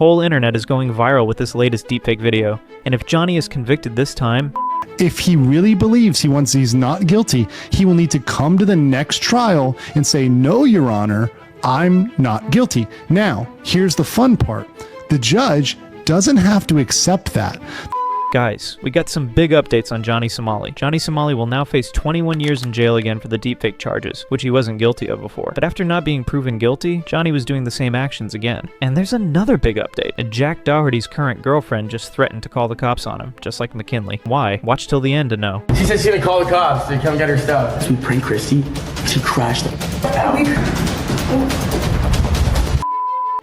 Whole internet is going viral with this latest deepfake video, and if Johnny is convicted this time, if he really believes he's not guilty, he will need to come to the next trial and say, "No, Your Honor, I'm not guilty." Now, here's the fun part. The judge doesn't have to accept that. guys, we got some big updates on Johnny Somali. Johnny Somali will now face 21 years in jail again for the deepfake charges, which he wasn't guilty of before. But after not being proven guilty, Johnny was doing the same actions again. And there's another big update. Jack Dougherty's current girlfriend just threatened to call the cops on him, just like McKinley. Why? Watch till the end to know. She said she's gonna call the cops to come get her stuff. We pranked Christy. She crashed out.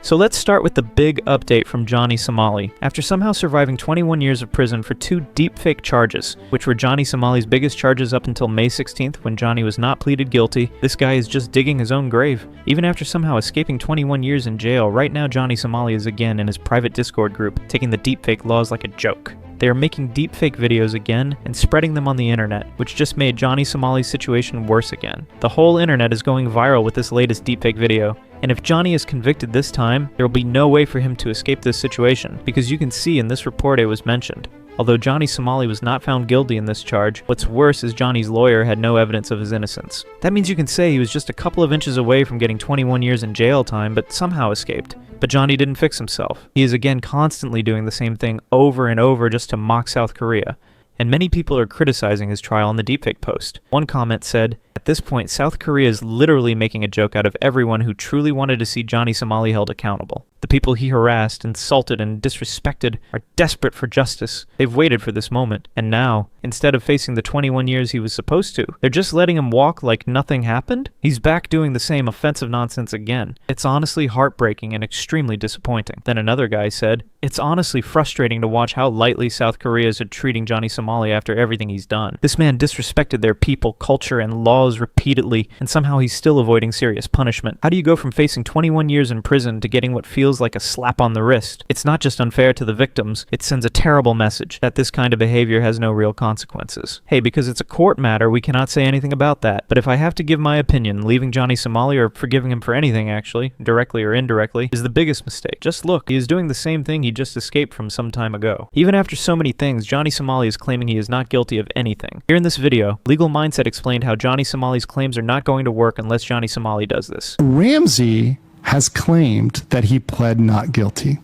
So let's start with the big update from Johnny Somali. After somehow surviving 21 years of prison for 2 deepfake charges, which were Johnny Somali's biggest charges up until May 16th when Johnny was not pleaded guilty, this guy is just digging his own grave. Even after somehow escaping 21 years in jail, right now Johnny Somali is again in his private Discord group, taking the deepfake laws like a joke. They are making deepfake videos again and spreading them on the internet, which just made Johnny Somali's situation worse again. The whole internet is going viral with this latest deepfake video. And if Johnny is convicted this time, there will be no way for him to escape this situation, because you can see in this report it was mentioned. Although Johnny Somali was not found guilty in this charge, what's worse is Johnny's lawyer had no evidence of his innocence. That means you can say he was just a couple of inches away from getting 21 years in jail time, but somehow escaped. But Johnny didn't fix himself. He is again constantly doing the same thing over and over just to mock South Korea. And many people are criticizing his trial in the deepfake post. One comment said, "At this point, South Korea is literally making a joke out of everyone who truly wanted to see Johnny Somali held accountable. The people he harassed, insulted, and disrespected are desperate for justice. They've waited for this moment. And now, instead of facing the 21 years he was supposed to, they're just letting him walk like nothing happened? He's back doing the same offensive nonsense again. It's honestly heartbreaking and extremely disappointing." Then another guy said, "It's honestly frustrating to watch how lightly South Korea is treating Johnny Somali after everything he's done. This man disrespected their people, culture, and laws repeatedly, and somehow he's still avoiding serious punishment. How do you go from facing 21 years in prison to getting what feels like a slap on the wrist? It's not just unfair to the victims, it sends a terrible message that this kind of behavior has no real consequences. Hey, because it's a court matter, we cannot say anything about that. But if I have to give my opinion, leaving Johnny Somali, or forgiving him for anything actually, directly or indirectly, is the biggest mistake. Just look, he is doing the same thing he just escaped from some time ago. Even after so many things, Johnny Somali is claiming he is not guilty of anything. Here in this video, Legal Mindset explained how Johnny Somali's claims are not going to work unless Johnny Somali does this. Ramsey has claimed that he pled not guilty.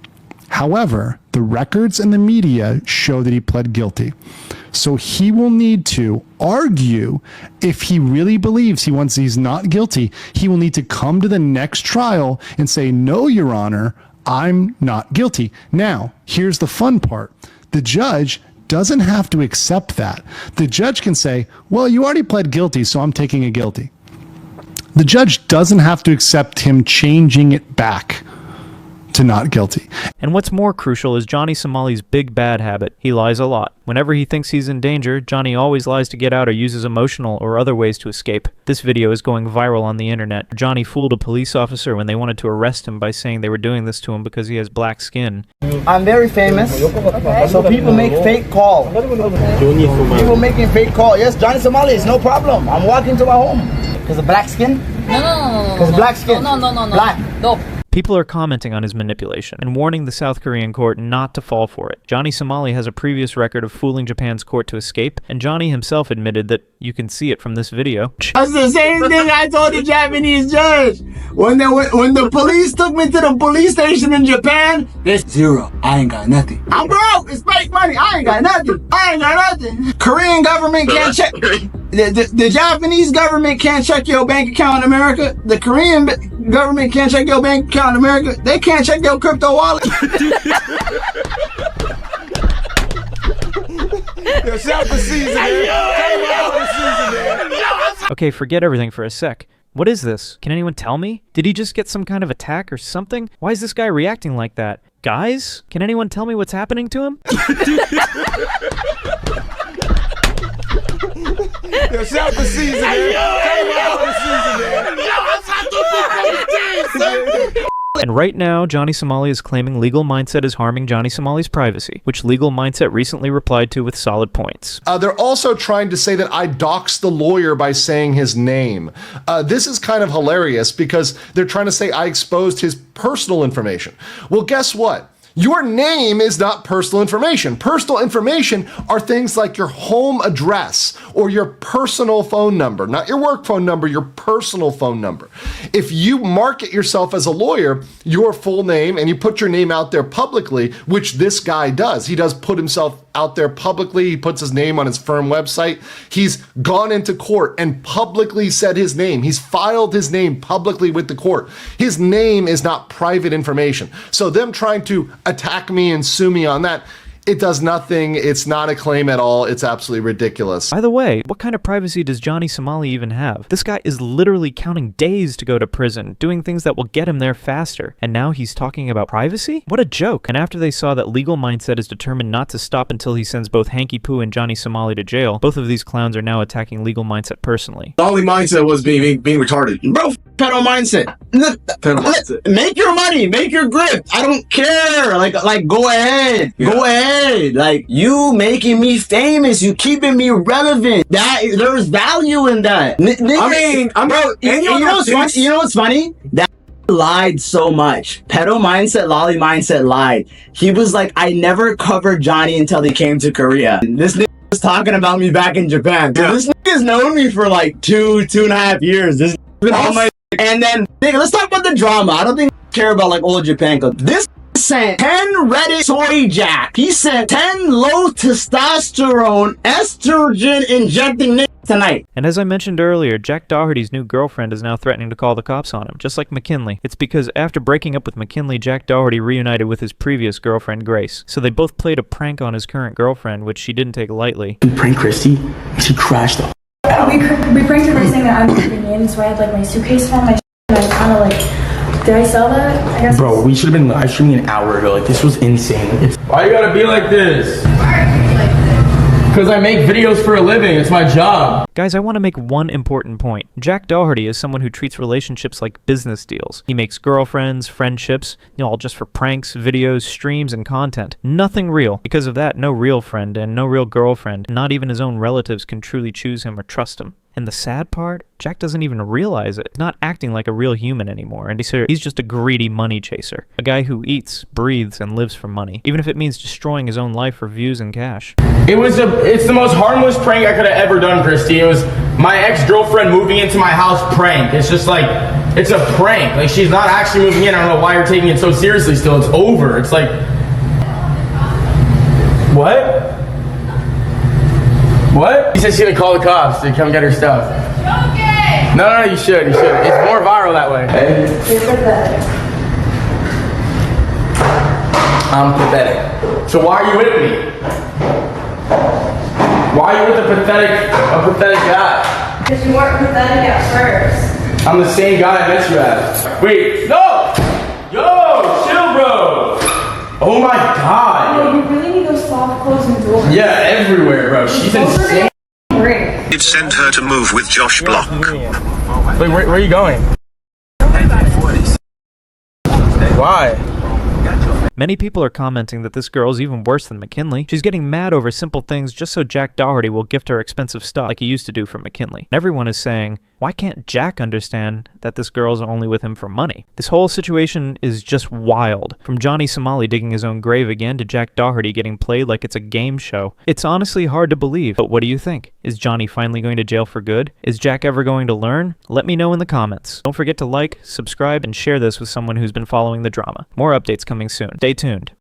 However, the records and the media show that he pled guilty. So he will need to argue, if he really believes he's not guilty, he will need to come to the next trial and say, "No, Your Honor, I'm not guilty." Now, here's the fun part. The judge doesn't have to accept that. The judge can say, "Well, you already pled guilty, so I'm taking a guilty." The judge doesn't have to accept him changing it back to not guilty. And what's more crucial is Johnny Somali's big bad habit. He lies a lot. Whenever he thinks he's in danger, Johnny always lies to get out or uses emotional or other ways to escape. This video is going viral on the internet. Johnny fooled a police officer when they wanted to arrest him by saying they were doing this to him because he has black skin. I'm very famous, so people make fake calls. People making fake calls. Yes, Johnny Somali is no problem. I'm walking to my home. Because of black skin? No. Because black skin? No. Black. No. People are commenting on his manipulation and warning the South Korean court not to fall for it. Johnny Somali has a previous record of fooling Japan's court to escape, and Johnny himself admitted that you can see it from this video. That's the same thing I told the Japanese judge. When the police took me to the police station in Japan, there's zero. I ain't got nothing. I'm broke. It's fake money. I ain't got nothing. Korean government can't check. The Japanese government can't check your bank account in America. The Korean government can't check your bank account in America. They can't check your crypto wallet. Okay, forget everything for a sec. What is this? Can anyone tell me? Did he just get some kind of attack or something? Why is this guy reacting like that? Guys, can anyone tell me what's happening to him? And right now, Johnny Somali is claiming Legal Mindset is harming Johnny Somali's privacy, which Legal Mindset recently replied to with solid points. They're also trying to say that I doxed the lawyer by saying his name. This is kind of hilarious because they're trying to say I exposed his personal information. Well, guess what? Your name is not personal information. Personal information are things like your home address or your personal phone number, not your work phone number, your personal phone number. If you market yourself as a lawyer, your full name, and you put your name out there publicly, which this guy does. He does put himself out there publicly. He puts his name on his firm website. He's gone into court and publicly said his name. He's filed his name publicly with the court. His name is not private information. So them trying to attack me and sue me on that, it does nothing. It's not a claim at all. It's absolutely ridiculous. By the way, what kind of privacy does Johnny Somali even have? This guy is literally counting days to go to prison, doing things that will get him there faster. And now he's talking about privacy? What a joke. And after they saw that Legal Mindset is determined not to stop until he sends both Hanky Poo and Johnny Somali to jail, both of these clowns are now attacking Legal Mindset personally. Lolly Mindset was being retarded. Bro, pedo mindset. Make your money, make your grip. I don't care. Like go ahead. Yeah. Go ahead. Like, you making me famous, you keeping me relevant. There's value in that. You know what's funny? That lied so much. Pedo Mindset, Lolly Mindset lied. He was like, I never covered Johnny until he came to Korea. This nigga was talking about me back in Japan. Yeah. This nigga's known me for like two and a half years. This been all my. And then, nigga, let's talk about the drama. I don't think I care about like old Japan. This sent 10 Reddit soy jack. He sent 10 low testosterone estrogen injecting niggas tonight. And as I mentioned earlier, Jack Doherty's new girlfriend is now threatening to call the cops on him, just like McKinley. It's because after breaking up with McKinley, Jack Doherty reunited with his previous girlfriend, Grace. So they both played a prank on his current girlfriend, which she didn't take lightly. We pranked Christy. She crashed the out. We pranked her by saying that I'm moving in, so I had like my suitcase full, my and I kind of like. Did I sell that? I guess. Bro, we should have been live streaming an hour ago. Like, this was insane. Why you gotta be like this? Why are you like this? Because I make videos for a living. It's my job. Guys, I want to make one important point. Jack Doherty is someone who treats relationships like business deals. He makes girlfriends, friendships, all just for pranks, videos, streams, and content. Nothing real. Because of that, no real friend and no real girlfriend, not even his own relatives can truly choose him or trust him. And the sad part, Jack doesn't even realize it. He's not acting like a real human anymore, and he's just a greedy money chaser. A guy who eats, breathes, and lives for money, even if it means destroying his own life for views and cash. It's the most harmless prank I could have ever done, Christy. It was my ex-girlfriend moving into my house prank. It's just like, it's a prank. Like, she's not actually moving in. I don't know why you're taking it so seriously still. It's over. It's like, what? What? He said she's gonna call the cops to come get her stuff. Okay. No, you should. It's more viral that way. Hey. You're pathetic. I'm pathetic. So why are you with me? Why are you with a pathetic guy? Because you weren't pathetic at first. I'm the same guy I met you as. Wait, no! Yo, chill, bro! Oh my god! No, you really need those soft closing doors. Yeah, everywhere, bro. She's insane. It sent her to move with Josh Block. Wait, where are you going? Why? Many people are commenting that this girl's even worse than McKinley. She's getting mad over simple things just so Jack Doherty will gift her expensive stuff like he used to do for McKinley. And everyone is saying, why can't Jack understand that this girl's only with him for money? This whole situation is just wild. From Johnny Somali digging his own grave again to Jack Doherty getting played like it's a game show. It's honestly hard to believe, but what do you think? Is Johnny finally going to jail for good? Is Jack ever going to learn? Let me know in the comments. Don't forget to like, subscribe, and share this with someone who's been following the drama. More updates coming soon. Stay tuned.